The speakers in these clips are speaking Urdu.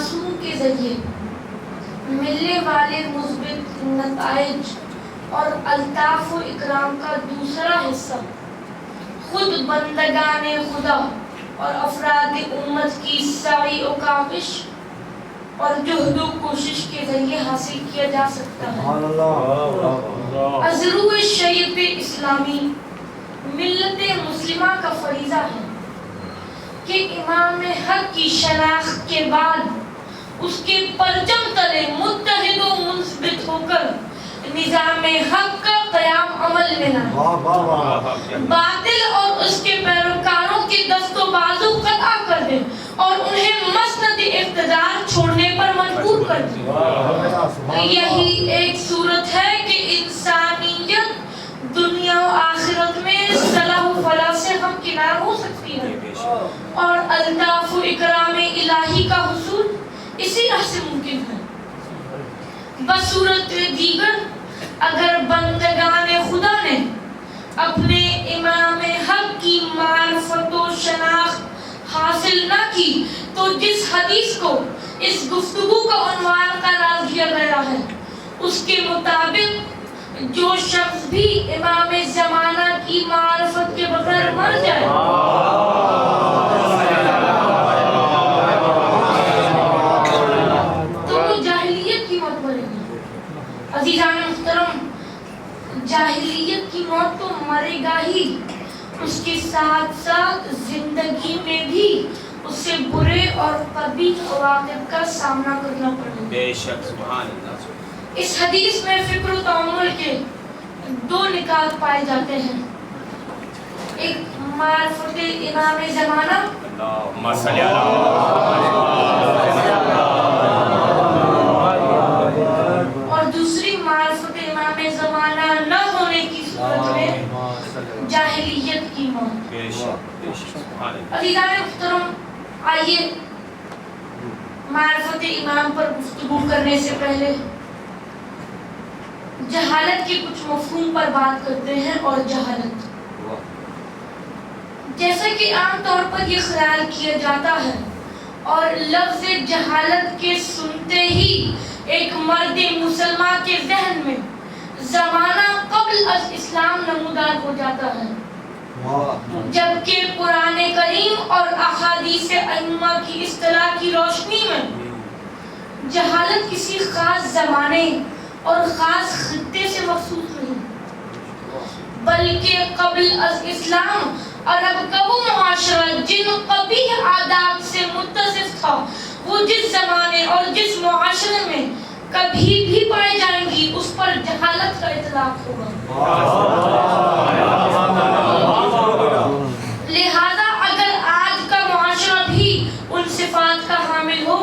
معصوم کے ذریعے ملنے والے مثبت نتائج اور الطاف و اکرام کا دوسرا حصہ خود بندگان خدا اور افراد امت کی سعی و کاوش اور جہد و کوشش کے ذریعے حاصل کیا جا سکتا ہے۔ ازرو شریعت اسلامی ملت مسلمہ کا فریضہ ہے کہ امام حق کی شناخت کے بعد اس کے پرچم تلے متحد و منضبط ہو کر نظام حق کا قیام عمل میں لائیں، باطل اور اس کے پیروکاروں کے دست و بازو قطع کر دیں اور انہیں مسند اقتدار چھوڑنے پر مجبور کر دیں۔ یہی ایک صورت ہے کہ انسانیت دنیا و آخرت میں صلاح و فلاح سے ہمکنار ہو سکتی ہے اور الطاف و اکرام الہی کا حصول اسی راہ سے ممکن ہے۔ بصورت دیگر اگر بندگان خدا نے اپنے امام حق کی معرفت و شناخت حاصل نہ کی تو جس حدیث کو اس گفتگو کا عنوان قرار دیا گیا ہے اس کے مطابق جو شخص بھی امام زمانہ کی معرفت کے بغیر مر جائے تو وہ جاہلیت کی موت مرے گا۔ عزیزان محترم، جاہلیت کی موت تو مرے گا ہی، اس کے ساتھ ساتھ زندگی میں بھی اس سے برے اور قبیح عواقب کا سامنا کرنا پڑے گا۔ بے شک، سبحان اللہ۔ اس حدیث میں فکر و تأمل کے دو نکات پائے جاتے ہیں، ایک معرفت امام زمانہ اللہم صلی اللہ اور دوسری معرفت امام زمانہ نہ ہونے کی صورت میں جاہلیت کی موت۔ بے شک، بے شک، سبحان اللہ۔ عزیزان محترم، آئیے معرفت امام پر گفتگو کرنے سے پہلے جہالت کے کچھ مفہوم پر بات کرتے ہیں۔ اور جہالت، جیسا کہ عام طور پر یہ خیال کیا جاتا ہے اور لفظ جہالت کے سنتے ہی ایک مرد مسلمان کے ذہن میں زمانہ قبل از اسلام نمودار ہو جاتا ہے، جبکہ قرآن کریم اور احادیث ائمہ کی اصطلاح کی روشنی میں جہالت کسی خاص زمانے اور خاص خطے سے مخصوص نہیں، بلکہ قبل از اسلام عرب کا وہ معاشرہ جن قبیح عادات سے متصف تھا، وہ جس زمانے اور جس معاشرے میں کبھی بھی پائے جائیں گی اس پر جہالت کا اطلاق ہوگا۔ لہذا اگر آج کا معاشرہ بھی ان صفات کا حامل ہو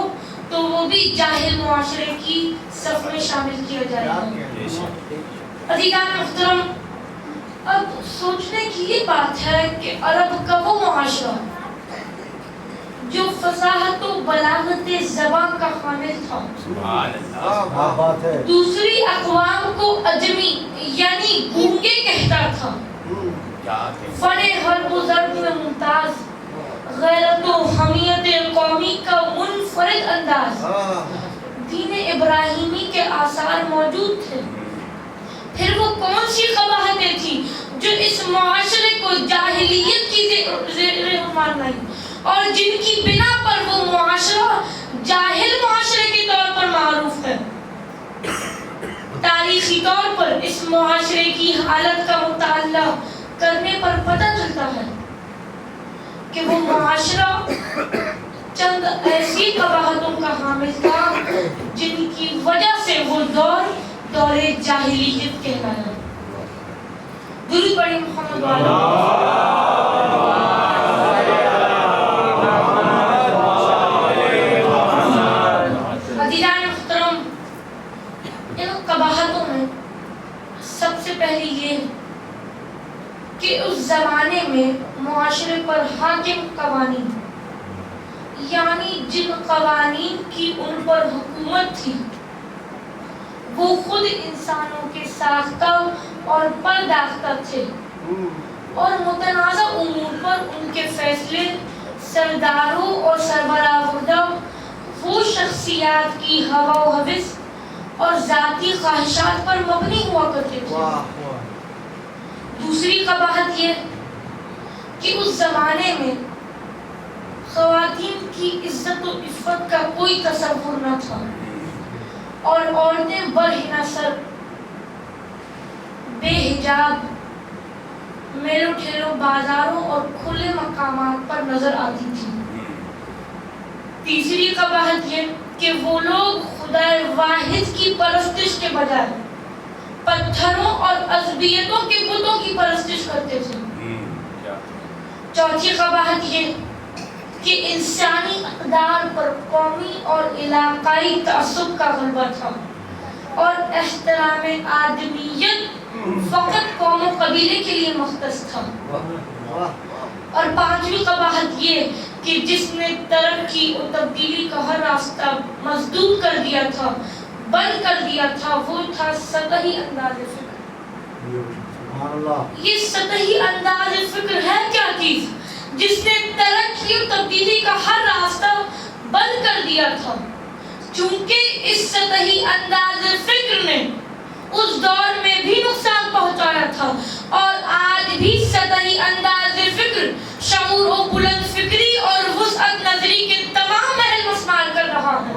تو وہ بھی جاہل معاشرے کی صف میں شامل کیا جائے گا۔ عزیزان محترم، اب سوچنے کی یہ بات ہے کہ عرب کا وہ معاشرہ جو فصاحت و بلاغت زبان کا حامل تھا، دوسری اقوام کو اجمی یعنی گونگے کہتا تھا، فن حرب و ضرب میں ممتاز، غیرت و حمیت قومی کا منفرد انداز، دین ابراہیمی کے آثار موجود تھے، پھر وہ کون سی قباحتیں تھیں جو اس معاشرے کو جاہلیت کی زیر عنوان لائی اور جن کی بنا پر وہ معاشرہ جاہل معاشرے کے طور پر معروف ہے۔ تاریخی طور پر اس معاشرے کی حالت کا مطالعہ کرنے پر پتہ چلتا ہے کہ وہ معاشرہ چند ایسی قباحتوں کا حامل تھا جن کی وجہ سے وہ دور جاہلیت کہلایا۔ درود پڑھیں محمد عزیزان محترم، ان قباحتوں میں سب سے پہلی یہ کہ اس زمانے میں معاشرے پر حاکم قوانین، یعنی جن قوانین کی ان پر حکومت تھی، وہ خود انسانوں کے ساختہ اور پرداختہ تھے اور متنازع امور پر ان کے فیصلے سرداروں اور سربراہ وہ شخص شخصیات کی ہوا و ہوس اور ذاتی خواہشات پر مبنی ہوا کرتے تھے۔ دوسری قباحت یہ کہ اس زمانے میں خواتین کی عزت و عفت کا کوئی تصور نہ تھا اور عورتیں برہنہ سر بے حجاب میلوں ٹھیلوں بازاروں اور کھلے مقامات پر نظر آتی تھی۔ تیسری قباحت یہ کہ وہ لوگ خدائے واحد کی پرستش کے بجائے پتھروں اور عصبیتوں کے بتوں کی پرستش کرتے تھے۔ چوتھی قباحت یہ کہ انسانی اقدار پر قومی اور علاقائی تعصب کا غلبہ تھا اور احترام آدمیت فقط قوم و قبیلے کے لیے مختص تھا۔ اور پانچویں قباحت یہ کہ جس نے ترقی اور تبدیلی کا ہر راستہ مسدود کر دیا تھا، بند کر دیا تھا، وہ تھا سطحی انداز فکر۔ یہ سطحی انداز فکر ہے کیا چیز جس نے ترقی اور تبدیلی کا ہر راستہ بند کر دیا تھا؟ چونکہ اس سطحی انداز فکر نے اس دور میں بھی نقصان پہنچایا تھا اور آج بھی سطحی انداز فکر شعور و بلند فکری اور وسعت نظری کے تمام محل مسمار کر رہا ہے،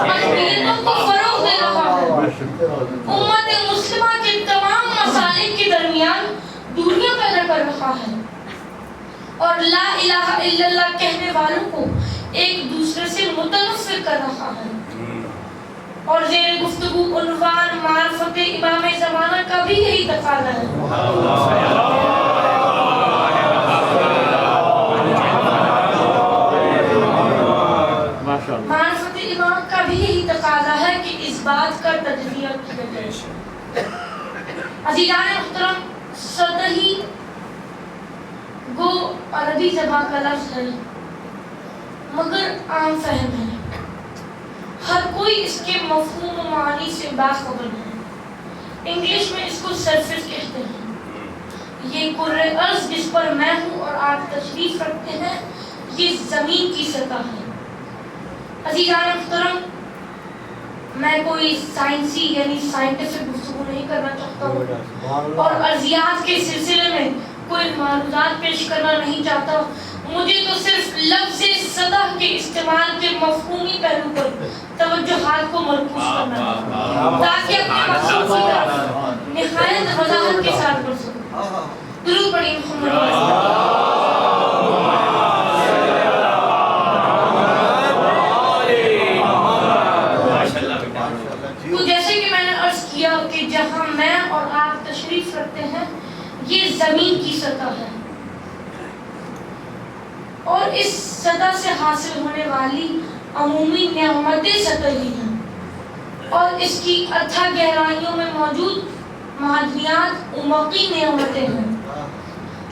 اقلیتوں کو فروغ دے رہا ہے، امت مسلمہ کے تمام مسالک کے درمیان دوریاں پیدا کر رہا ہے اور لا الہ الا اللہ کہنے والوں کو ایک دوسرے سے متنفر کر رہا ہے۔ اور زیر گفتگو عنوان معرفت امام زمانہ کا بھی یہی تقاضا ہے۔ معرفت امام کا بھی یہی تقاضا ہے کہ اس بات کا تجزیہ کیا جائے۔ عزیزان محترم، سطحی گو عربی زبان کا لفظ ہے مگر عام فہم ہے، ہر کوئی اس کے مفہوم و معنی سے باخبر ہے۔ انگلش میں اس کو سرفیس کہتے ہیں۔ یہ کرۂ ارض جس پر میں ہوں اور آپ تشریف رکھتے ہیں، یہ زمین کی سطح ہے۔ عزیزان محترم، میں کوئی سائنسی یعنی سائنٹیفک گفتگو نہیں کرنا چاہتا ہوں اور ارضیات کے سلسلے میں کوئی معلومات پیش کرنا نہیں چاہتا۔ مجھے تو صرف لفظ سطح کے استعمال کے مفہومی پہلو پر توجہات کو مرکوز کرنا ہے تاکہ اپنے مقصود کی طرف نہایت وضاحت کے ساتھ بڑھ سکوں۔ درود پڑھیں محمد۔ تو جیسے کہ میں نے عرض کیا کہ جہاں میں اور آپ تشریف رکھتے ہیں یہ زمین کی سطح ہے اور اس سطح سے حاصل ہونے والی عمومی نعمتیں سطحی ہیں اور اس کی اتھا گہرائیوں میں موجود معدنیات عمقی نعمتیں ہیں۔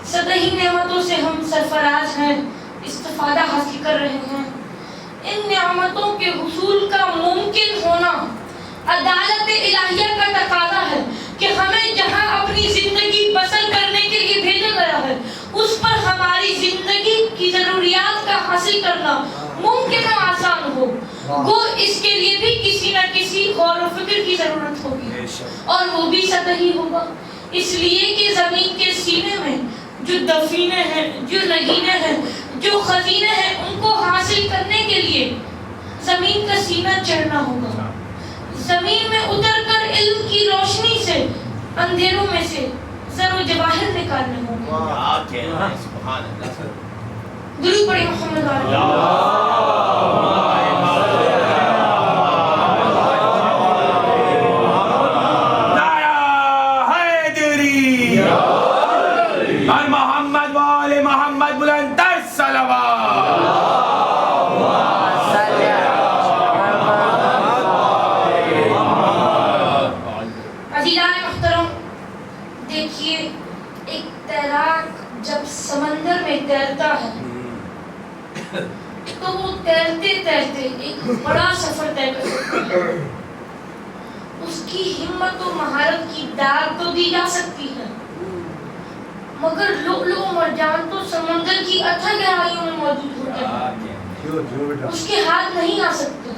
سطحی نعمتوں سے ہم سرفراز ہیں، استفادہ حاصل کر رہے ہیں۔ ان نعمتوں کے حصول کا ممکن ہونا عدالت الہیہ کا تقاضا ہے کہ ہمیں جہاں اپنی زندگی بسر کرنے کے لیے بھیجا گیا ہے اس پر ہماری زندگی کی ضروریات کا حاصل کرنا ممکن و آسان ہو۔ گو اس کے لیے بھی کسی نہ کسی غور و فکر کی ضرورت ہوگی اور وہ بھی سطحی ہوگا، اس لیے کہ زمین کے سینے میں جو دفینے ہیں، جو نگینے ہیں، جو خزینے ہیں، ان کو حاصل کرنے کے لیے زمین کا سینہ چڑھنا ہوگا، زمین میں اتر کر علم کی روشنی سے اندھیروں میں سے زر و جواہر نکالنے ہوں گے۔ درود پڑھیں محمد محمد وآل محمد بلند تر صلوات۔ عزیزان محترم، دیکھیے ایک تیراک جب سمندر میں تیرتا ہے تو وہ تیرتے تیرتے ایک بڑا سفر طے کر سکتا ہے۔ اس کی ہمت و مہارت کی داد تو دی جا سکتی ہے مگر لؤلؤ و مرجان تو سمندر کی اتھا گہرائیوں میں موجود ہوتے ہیں، اس کے ہاتھ نہیں آ سکتے۔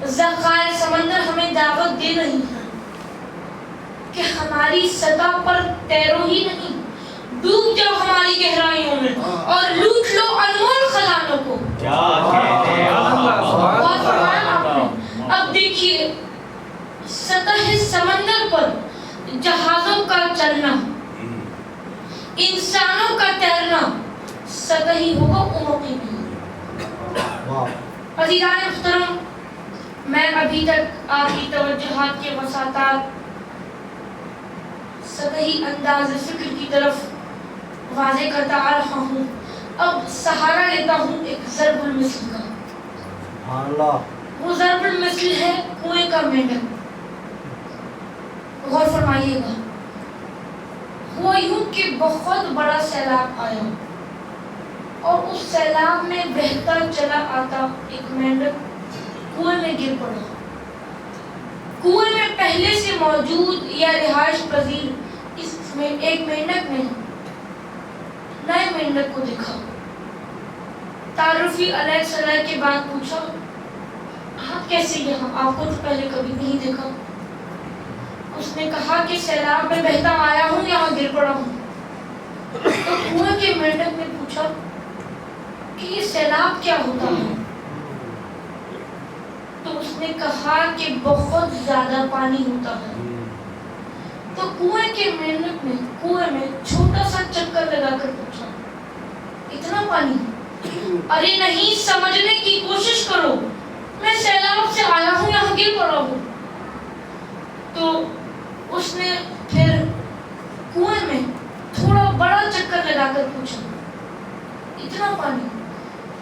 ذخائر سمندر ہمیں دعوت دے رہی ہیں کہ ہماری سطح پر تیرو ہی نہیں، ڈوب جاؤ ہماری گہرائیوں میں اور لوٹ لو انمول خزانوں کو۔ بہت فرمایا آپ نے۔ اب دیکھیے سطح سمندر پر جہازوں کا چلنا، انسانوں کا تیرنا سطحی ہوگا، عمقی نہیں۔ عزیزان محترم، میں ابھی تک آپ کی توجہات کے وساطات سطحی انداز فکر کی طرف واضح کرتا آ رہا ہوں۔ اب سہارا لیتا ہوں ایک ضرب المثل کا۔ وہ ضرب المثل ہے کنویں کا مینڈک۔ غور فرمائیے گا، ہوا یوں کہ بہت بڑا سیلاب آیا اور اس سیلاب میں بہتا چلا آتا ایک مینڈک کنویں میں گر پڑا۔ کنویں میں پہلے سے موجود یا رہائش پذیر اس میں ایک مینڈک نے نئے مینڈک کو دیکھا۔ تعارفی علیہ السلام کے بعد پوچھا، آپ کیسے یہاں؟ آپ کو تو پہلے کبھی نہیں دیکھا۔ اس نے کہا کہ سیلاب میں بہتا آیا ہوں، یہاں گر پڑا ہوں۔ تو کنویں کے مینڈک نے پوچھا کہ یہ سیلاب کیا ہوتا ہے؟ تو اس نے کہا کہ بہت زیادہ پانی ہوتا ہے۔ تو کنویں کے مینڈک نے کنویں میں چھوٹا سا چکر لگا کر پوچھا، اتنا پانی؟ ارے نہیں، سمجھنے کی کوشش کرو، میں سیلاب سے آیا ہوں، یہاں گر پڑا ہوں۔ تو اس نے پھر کنویں میں تھوڑا بڑا چکر لگا کر پوچھا، اتنا پانی؟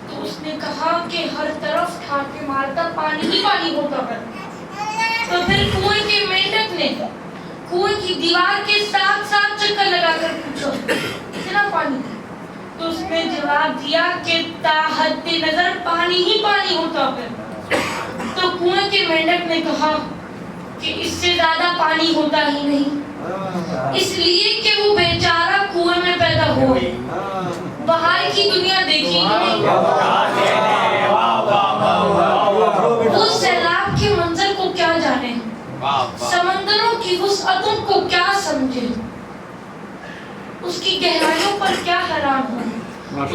تو اس نے کہا کہ ہر طرف ٹھاٹے مارتا پانی ہی پانی ہوتا ہے۔ تو پھر کنویں کے مینڈک نے کنویں کی دیوار کے ساتھ ساتھ چکر لگا کر پوچھا، اتنا پانی؟ تو اس نے جواب دیا کہ تا حد نظر پانی ہی پانی ہوتا ہے۔ تو کنویں کے مینڈک نے کہا کہ اس سے زیادہ پانی ہوتا ہی نہیں، اس لیے کہ وہ بیچارہ کنویں میں پیدا ہوا، باہر کی دنیا دیکھی نہیں، وہ سیلاب کے منظر کو کیا جانے، سمندروں کی وسعتوں کو کیا سمجھے، اس کی گہرائیوں پر کیا حیران ہو،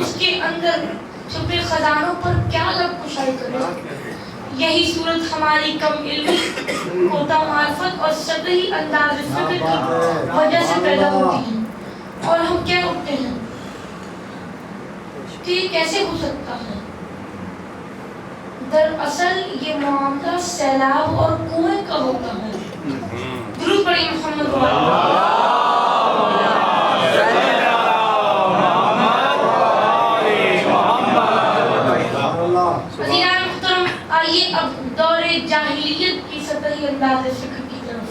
اس کے اندر چھپے خزانوں پر کیا لب کشائی کرے۔ یہی صورت ہماری کم علمی، کوتا معرفت اور سطحی انداز فکر کی وجہ سے پیدا ہوتی ہے، اور ہم کیا اٹھتے ہیں کہ یہ کیسے ہو سکتا ہے۔ دراصل یہ معاملہ سیلاب اور کنویں کا ہوتا ہے۔ درود پڑھیں محمد عزیزان محترم، آئیے اب دور جاہلیت کی سطحی انداز فکر کی طرف۔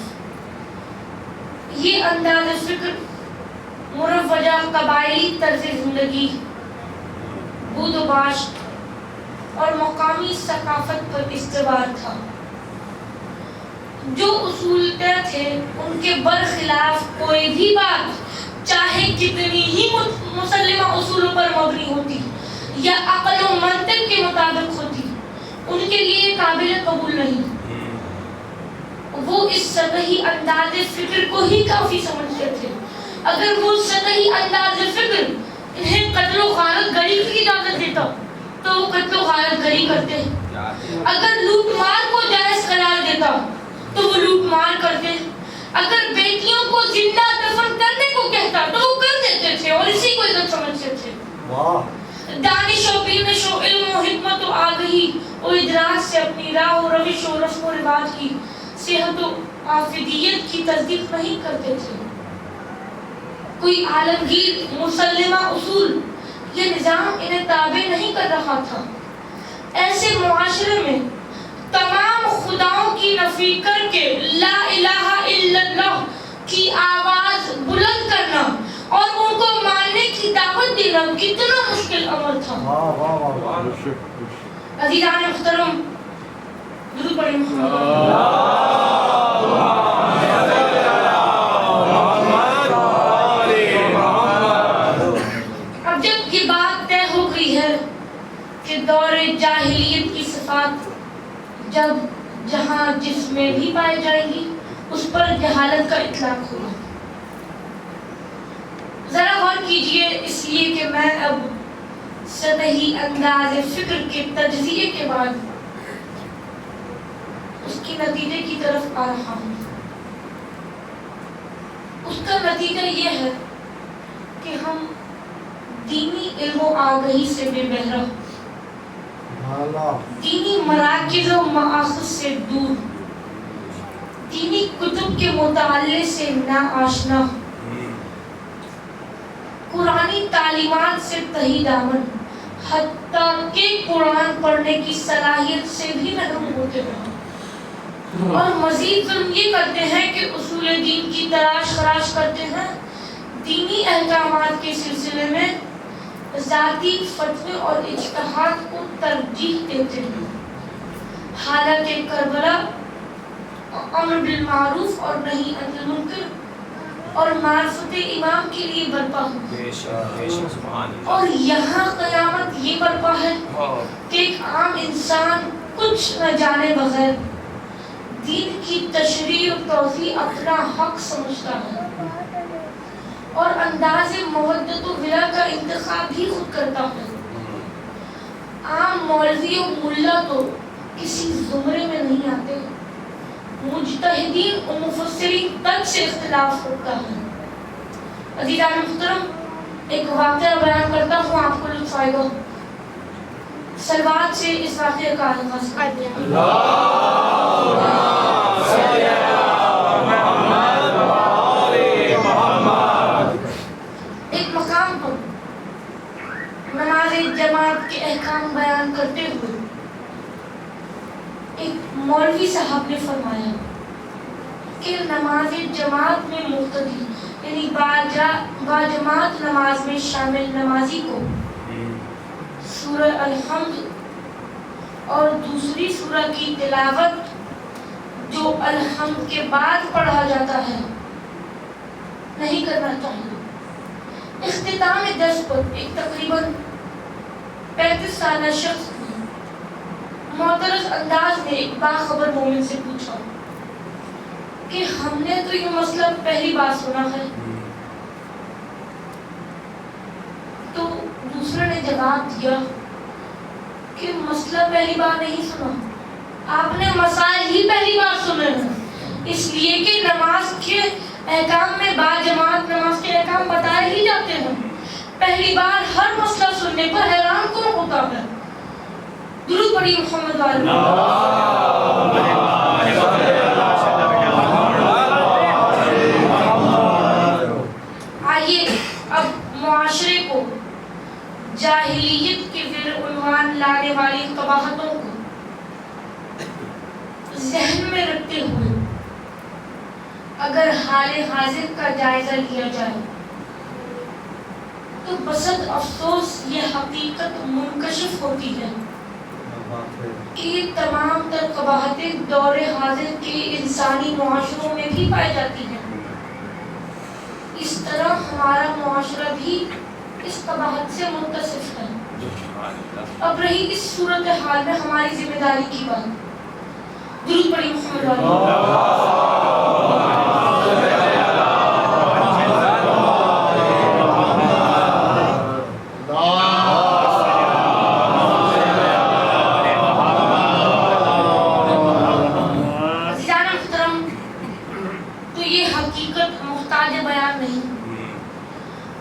یہ انداز فکر مروجہ قبائلی طرز زندگی، بود و باش اور مقامی ثقافت پر استوار تھا۔ جو اصول طے تھے ان کے برخلاف کوئی بھی بات چاہے کتنی ہی مسلمہ اصولوں پر مبنی ہوتی یا عقل و منطق کے مطابق ہوتی، ان کے لیے قابل قبول نہیں۔ وہ اس سطحی انداز فکر کو ہی کافی سمجھتے تھے۔ اگر وہ سطحی انداز فکر انہیں قتل و غارت گری کی اجازت دیتا تو وہ قتل و غارت گری کرتے، اگر لوٹ مار کو جائز قرار دیتا تو وہ لوٹ مار کرتے، اگر بیٹیوں کو زندہ دفن کرنے کو کہتا تو وہ کر دیتے تھے اور اسی کو عزت سمجھتے تھے۔ دانش و بینش و علم و حکمت و آگہی و ادراک سے اپنی راہ و روش و رسم و رواج کی صحت و آفیدیت کی تصدیق نہیں کرتے تھے۔ کوئی عالمگیر مسلمہ اصول یہ نظام انہیں تابع نہیں کر رہا تھا۔ ایسے معاشرے میں تمام خداؤں کی نفی کر کے لا الہ الا اللہ کی آواز بلند کرنا اور ان کو ماننے کی دعوت دینا کتنا مشکل امر تھا۔ عزیزان محترم، درود پڑھیں محمد۔ اب جب یہ بات طے ہو گئی ہے کہ دور جاہلیت کی صفات جب جہاں جس میں بھی پائے جائیں گی اس پر جہالت کا اطلاق ہوگا۔ ذرا غور کیجئے، اس لیے کہ میں اب سطحی انداز فکر کے تجزیے کے بعد اس کے نتیجے کی طرف آ رہا ہوں۔ اس کا نتیجہ یہ ہے کہ ہم دینی علم و آگہی سے بے بہرہ، دینی مراکز و مآخذ سے دور، دینی کتب کے مطالعے سے ناآشنا، قرآنی تعلیمات سے تہی دامن، حتیٰ کہ قرآن پڑھنے کی صلاحیت سے بھی محروم ہوتے ہیں، اور مزید ظلم یہ کرتے ہیں کہ اصول دین کی تلاش خراش کرتے ہیں، دینی احکامات کے سلسلے میں ذاتی فتوے اور اجتہاد کو ترجیح دیتے ہیں، حالانکہ کربلا امر بالمعروف اور نہی عن المنکر اور معرفت امام کے لیے برپا ہو، اور یہاں قیامت یہ برپا ہے کہ ایک عام انسان کچھ نہ جانے بغیر دین کی تشریح و توضیح اپنا حق سمجھتا ہے، اور انداز مودت و ولا کا انتخاب بھی خود کرتا ہے۔ عام مولوی و ملا تو کسی زمرے میں نہیں آتے، مجتہدین و مفسرین تک سے اختلاف ہوتا ہے۔ عزیزان محترم، ایک واقعہ بیان کرتا ہوں، آپ کو لطف آئے گا۔ صلوات سے اس واقعے کا آغاز کرتے ہیں۔ ایک مقام پر نماز جماعت کے احکام بیان کرتے ہوئے ایک مولوی صاحب نے فرمایا کہ نماز جماعت میں مقتدی یعنی باجماعت نماز میں شامل نمازی کو سورہ الحمد اور دوسری سورہ کی تلاوت جو الحمد کے بعد پڑھا جاتا ہے نہیں کرنا چاہیے۔ اختتام درس پر ایک تقریباً 35 سالہ شخص نے معترض انداز میں ایک باخبر مومن سے پوچھا کہ ہم نے تو یہ مسئلہ پہلی بار سنا ہے، تو دوسرے نے جواب دیا کہ مسئلہ پہلی بار نہیں سنا، آپ نے مسائل ہی پہلی بار سنے ہیں، اس لیے کہ نماز کے احکام میں باجماعت نماز کے احکام بتائے ہی جاتے ہیں، پہلی بار ہر مسئلہ سننے پر حیران کون ہوتا ہے؟ درود پڑھیے محمد والے۔ آئیے اب معاشرے کو جاہلیت کے زیر عنوان لانے والی قباحتوں کو ذہن میں رکھتے ہوئے اگر حال حاضر کا جائزہ لیا جائے تو بسط افسوس یہ حقیقت منکشف ہوتی ہے کہ یہ تمام تر قباحتیں دور حاضر کے انسانی معاشروں میں بھی پائی جاتی ہیں۔ اس طرح ہمارا معاشرہ بھی اس قباحت سے متصف ہے۔ اب رہی اس صورتحال میں ہماری ذمہ داری کی بات، درود پڑھیے محمد والے۔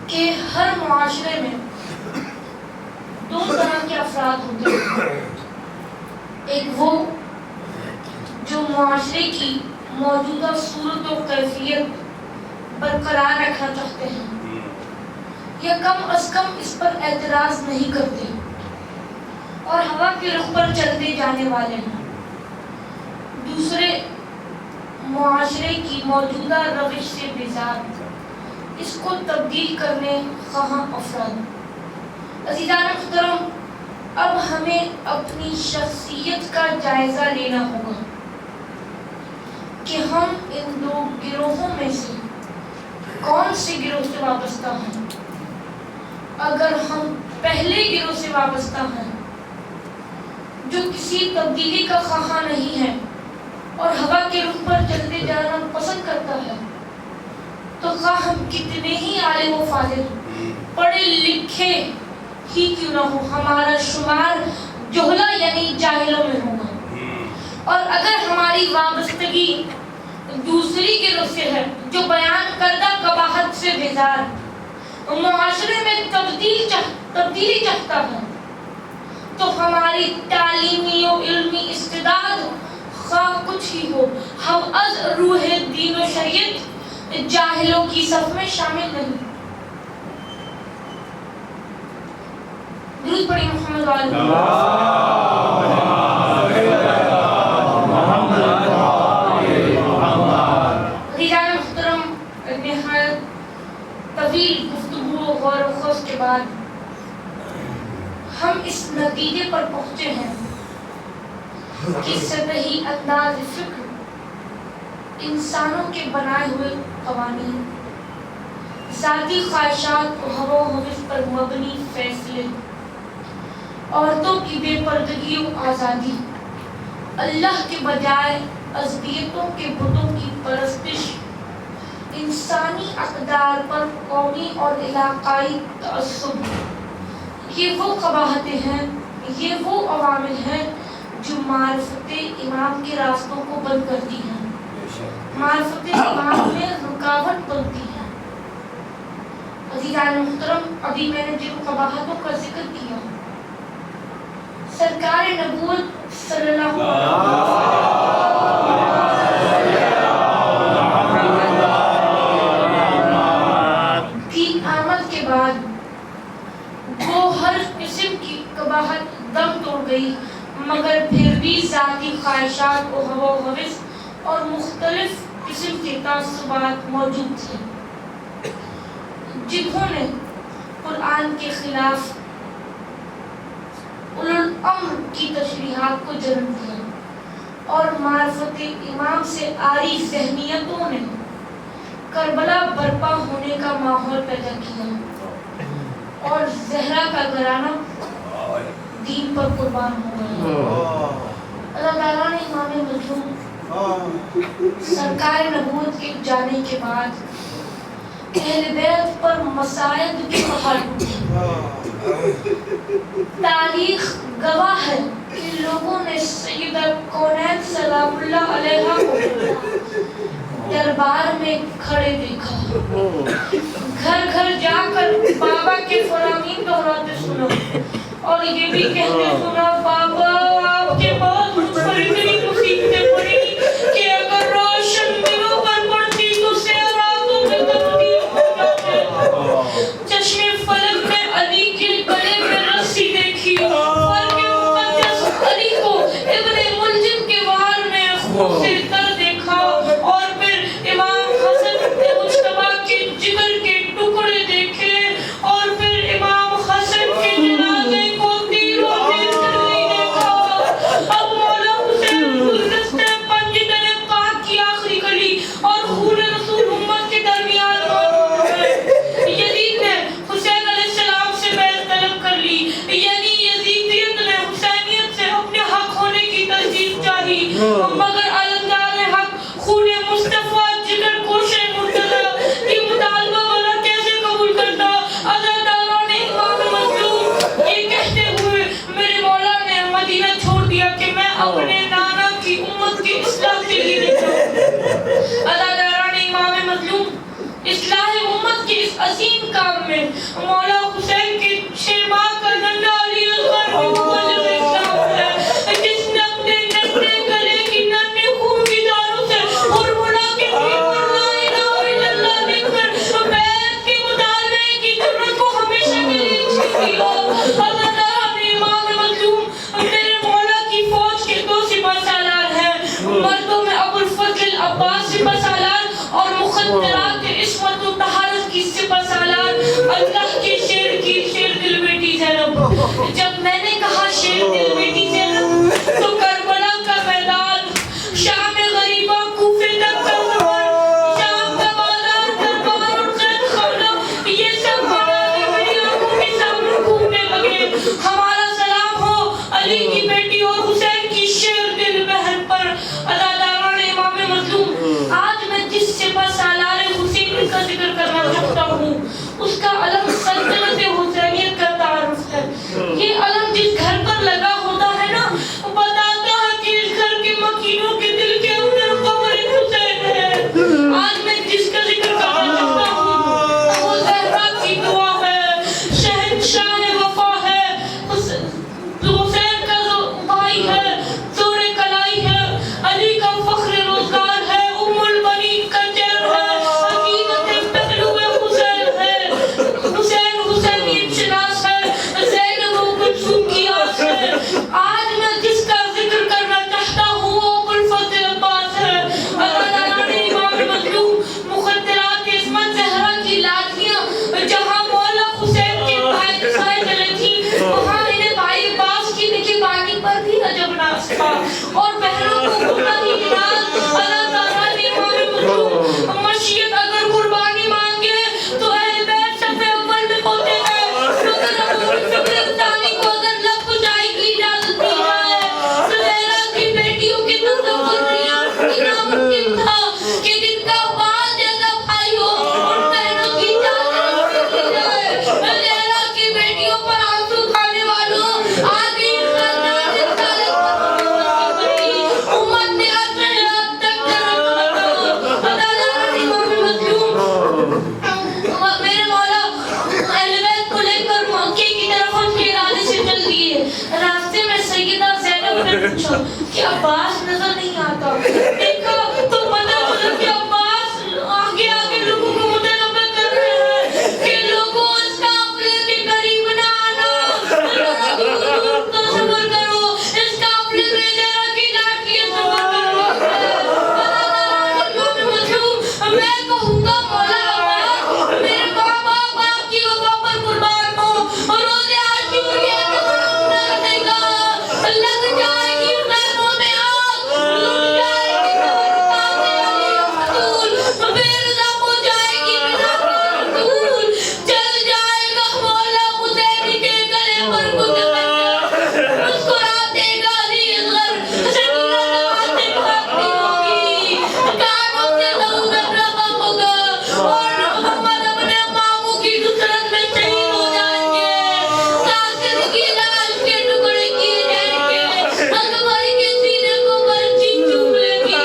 کہ ہر معاشرے میں دو طرح کے افراد ہوتے ہیں، ایک وہ جو معاشرے کی موجودہ صورت و کیفیت برقرار رکھنا چاہتے ہیں یا کم از کم اس پر اعتراض نہیں کرتے اور ہوا کے رخ پر چلتے جانے والے ہیں، دوسرے معاشرے کی موجودہ روش سے بیزار اس کو تبدیل کرنے خواہاں افراد۔ عزیزان محترم، اب ہمیں اپنی شخصیت کا جائزہ لینا ہوگا کہ ہم ان دو گروہوں میں سے کون سے گروہ سے وابستہ ہیں۔ اگر ہم پہلے گروہ سے وابستہ ہیں جو کسی تبدیلی کا خواہاں نہیں ہے اور ہوا کے رخ پر چلتے جانا پسند کرتا ہے، تو خواہ ہم کتنے ہی عالم و فاضل پڑھے لکھے ہی کیوں نہ ہو، ہمارا شمار جہلا یعنی جاہلوں میں ہوگا۔ اور اگر ہماری وابستگی دوسری گروہ سے ہے جو بیان کردہ قباحت سے بیزار معاشرے میں تبدیلی چاہتا ہے، تو ہماری تعلیمی و علمی استعداد خواہ کچھ ہی ہو، ہم از روح دین و شریعت جاہلوں کی صف میں شامل نہیں۔ درود پڑھیں محمد محترم، نہایت طویل گفتگو و غور و خوض کے بعد ہم اس نتیجے پر پہنچے ہیں کہ سطحی انداز فکر انسانوں کے بنائے ہوئے قوانین، ذاتی خواہشات و ہوا و ہوس پر مبنی فیصلے، عورتوں کی بے پردگی و آزادی، اللہ کے بجائے ازدیتوں کے بتوں کی پرستش، انسانی اقدار پر قومی اور علاقائی تعصب، یہ وہ قباحتیں ہیں، یہ وہ عوامل ہیں جو معرفت امام کے راستوں کو بند کرتی ہیں، معرفت امام میں رکاوٹ بنتی ہے۔ عزیزان محترم، ابھی میں نے جن قباحتوں کا ذکر کیا، سرکار نبوت صلی اللہ علیہ کی آمد کے بعد وہ ہر قسم کی قباحت دم توڑ گئی، مگر پھر بھی ذاتی خواہشات و ہوا و ہوس اور مختلف قسم کے تعصبات موجود تھے، جنہوں نے قرآن کے خلاف اولو الامر کی تشریحات کو جنم دیا، اور معرفت امام سے عاری ذہنیتوں نے کربلا برپا ہونے کا ماحول پیدا کیا، اور زہرا کا گھرانہ دین پر قربان ہو گیا۔ اللہ تعالیٰ نے امام مظلوم سرکار نبوت کے جانے کے بعد اہل بیت پر مصائب کی بہار ڈولی۔ تاریخ گواہ ہے کہ لوگوں نے سیدہ کونین سلام اللہ علیہا کو دربار میں کھڑے دیکھا، گھر گھر جا کر بابا کے فرامین دہراتے سنا، اور یہ بھی کہتے سنا، بابا آپ کے بعد مجھ پر اتنی مصیبتیں پڑی کہ اگر روشن دنوں پر پڑتی تو سیراتوں میں تبدیل ہو جاتے۔ چشم فلک میں علی کے گلے میں رسی دیکھی، فرق مقدس علی کو ابن ملجم کے وار میں خون سے تر دیکھا، اور پھر امام حسن مجتبی کے جگر کے ٹکڑے دیکھے، اور پھر امام حسن کے جنازے کو تیروں سے چلنے دیکھا۔ اب مولا حسین گلدستے پنجتن پاک کی آخری گلی اور خون رسول امت کے درمیان موجود ہے۔ یزید نے حسین علیہ السلام سے بیعت طلب کر لی، یعنی یزیدیت نے حسینیت سے اپنے حق ہونے کی تصدیق چاہی، مگر علمدار حق خون مصطفیٰ جگر کوش مرتضی کی مطالبہ والا کیسے قبول کرتا؟ عزاداروں نے امام مظلوم یہ کہتے ہوئے میرے مولا نے مدینہ چھوڑ دیا کہ میں اپنے نانا کی امت کی اصلاح کے لیے نکلا۔ عزاداروں نے امام مظلوم اصلاح امت کے اس عظیم کام میں مولا حسین کے شیرباغ کا ننھا علی اصغر کو مبلغ اسلام ہے، جس نے اپنے ننھے گلے کی ننھی خون کی داروں سے ہڑبڑا کے بھی پر لا الہ الا اللہ لکھ کر بیعت کے مطالبے کی جرأت کو ہمیشہ کے لیے چھین لیا۔ عزاداروں نے امام مظلوم میرے مولا کی فوج کے 2 سپہ سالار ہیں، مردوں میں ابو الفضل عباس سپہ سالار اور مخدرات عصمت و طہارت کی سپہ سالار اللہ کے شیر کی شیر دل بیٹی زینب۔ جب میں نے کہا شیر دل بیٹی زینب تو کربلا کا میدان، شام غریبہ کوفے تک کا سفر، شام کا بازار دربار اور خیر خانہ، یہ سب مناظر میری آنکھوں کے سامنے گھومنے لگے۔ ہمارا سلام ہو علی کی بیٹی اور حسین کی شیر دل بہن پر۔ عزاداروں لباس تھا اور بہنوں کو گھوڑا کی ناز اللہ تعالیٰ نے امام مظلوم مشیت اگر قربانی مانگے تو اہل بیت صف اول میں ہوتے ہیں مگر ابو فکر ثانی کو اگر لب کشائی کی اجازت دی جائے زبیرہ کی بیٹیوں کی تصور ناممکن تھا کہ جن کا بال جیسا بھائی ہو ان بہنوں کی چادر دی جائے زبیرہ کی بیٹیوں پر آنسو کھانے والوں آگے خاندان رسالت پر امت نے اثر حیات تک درد عدالت امام مظلوم میرے مولا اہل بیت کو لے کر مکے کی طرف ان کے ارادے سے چل دیے راستے میں سیدہ زینب نے پوچھا کہ عباس نظر نہیں آتا دیکھا تو پتہ چلا کہ عباس آگے آگے لوگوں کو متنبہ کر رہے ہیں کہ لوگوں اس قافلے کے قریب نہ آنا تصور کرو اس قافلے میں زہرا کی لاٹھی تصور کرو میں کہوں گا مولا عباس میرے ماں باپ آپ کی وفا پر قربان ہو اور روزے عاشوریہ کے منانے کا لگ جائے گی خیموں میں آگ لٹ جائے گی مقام علی رسول بے رضا ہو جائے گی رسول چل جائے گا مولا حسین کے گلے پر کچھ مسکرا دے گا علی اصغر سکینہ نوازے بھاگتی ہوگی کانوں سے لہو رہا ہوگا اور محمد اپنے ماموں کی نصرت میں شہید ہو جائیں گے قاسم کی لاش کے ٹکڑے کیے جائیں گے اکبر کے سینے کو برچی چوم لے گی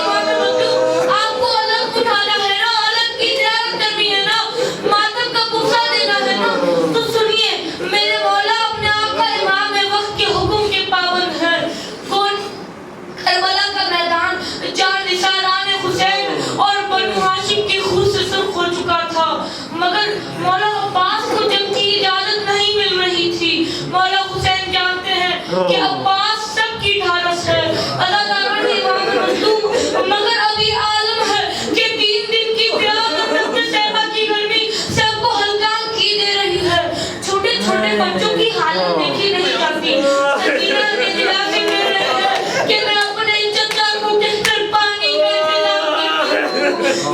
آپ کو الگ اٹھانا ہے نا الگ کی زیارت کرنی ہے نا ماتم کا بوسہ دینا ہے نا تو سنیے میرے مولا اپنے آقا امام وقت کے حکم کے پابند ہیں کون کربلا کا میدان جان نثاران حسین اور بنو ہاشم کے خون سے سرخ ہو چکا تھا مگر مولا عباس کو جنگ کی اجازت نہیں مل رہی تھی مولا حسین جانتے ہیں کہ عباس سب کی ڈھارس ہے اللہ تعالیٰ نے امام مظلوم مگر ابھی عالم ہے کہ 3 دن کی پیاس اور نفس صحبہ کی گرمی سب کو ہلکا کی دے رہی ہے چھوٹے چھوٹے بچوں کی حالت دیکھی نہیں جاتی سکینہ نے دلا کے کہہ رہے ہیں کہ میں اپنے چچا کو کس کر پانی میں ملا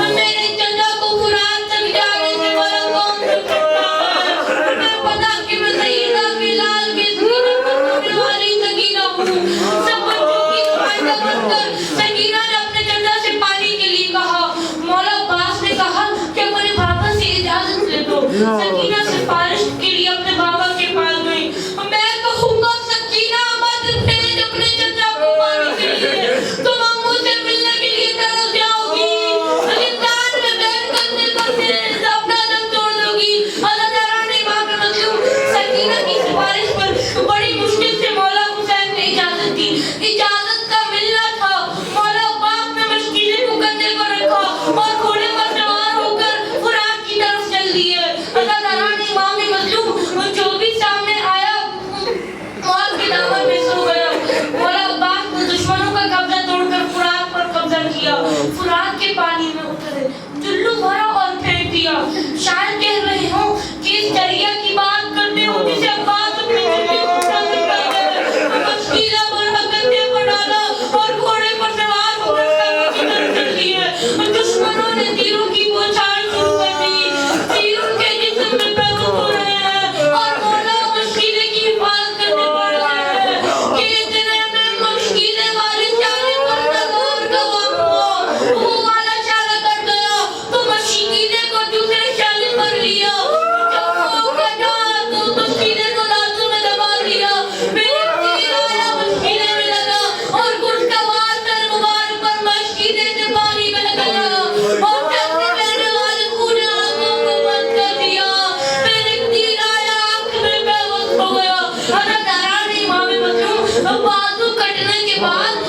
میرے چچا کو فرات تک جانے سے بڑا کون سکتا ہے میں پتا کہ میں سیدہ بلال کے سینے پر ہونے والی سکینہ ہوں سب بچوں کی نمائندہ بن کر سکینہ نے اپنے چچا سے پانی کے لیے کہا مولا عباس نے کہا کہ اپنے بابا سے اجازت لے دو سکینہ سفارش کے لیے اپنے بابا کے پاس گئی میں کہوں گا سکینہ مت بھیج اپنے چچا کو پانی کے لیے تم امو سے ملنے کے لیے ترس جاؤ گی زندان میں بیٹھ کرتے اپنا دم توڑ دو گی اللہ تعالیٰ نے امام مظلوم سکینہ کی سفارش پر بڑی مشکل سے مولا حسین نے اجازت دی اجازت کا ملنا تھا مولا عباس نے مشکلیں کو کندھے پر رکھا اور گھوڑے پر سوار ہو کر فرات کی طرف چل دیے اللہ تعالیٰ نے امام مظلوم جو بھی سامنے آیا موت کے دامن میں سو گیا مولا عباس نے دشمنوں کا قبضہ توڑ کر فرات پر قبضہ کیا فرات کے پانی میں اترے چلو بھرا اور پھینک دیا شاید کہہ رہے ہوں کہ اس دریا کی بات کرتے ہو جسے عباس اپنے چلے کو ٹھانے کر گئے مشکیلہ برہ کندھے پر ڈالا اور گھوڑے پر سوار ہو کر خیموں کی طرف چل دیے دشمنوں نے تیروں کی بوچھار شروع کر دی تیر ان کے جسم میں پیدا ہو رہے ہیں اور مولا مشکیلے کی حفاظت کرنے پڑ رہے ہیں کہ اتنے میں مشکیلے والی چالے پر نظر کا وقت ہوا وہ والا چالہ کٹ گیا تو مشکیلے کو دوسرے چالے پر لیا جب وہ کٹا تو مشکیلے کو دانتوں میں دبا دیا میرے تیر آیا مشکیلے میں لگا اور گھٹ کا وار سر مبارک پر مشکیلے سے پانی بہ گیا اور چلتے بہنے والے خون آنکھوں کو بند کر دیا میرے تیر آیا آنکھ میں بے ہوش ہو گیا اللہ تعالیٰ نے امام مظلوم بازو کٹنے کے بعد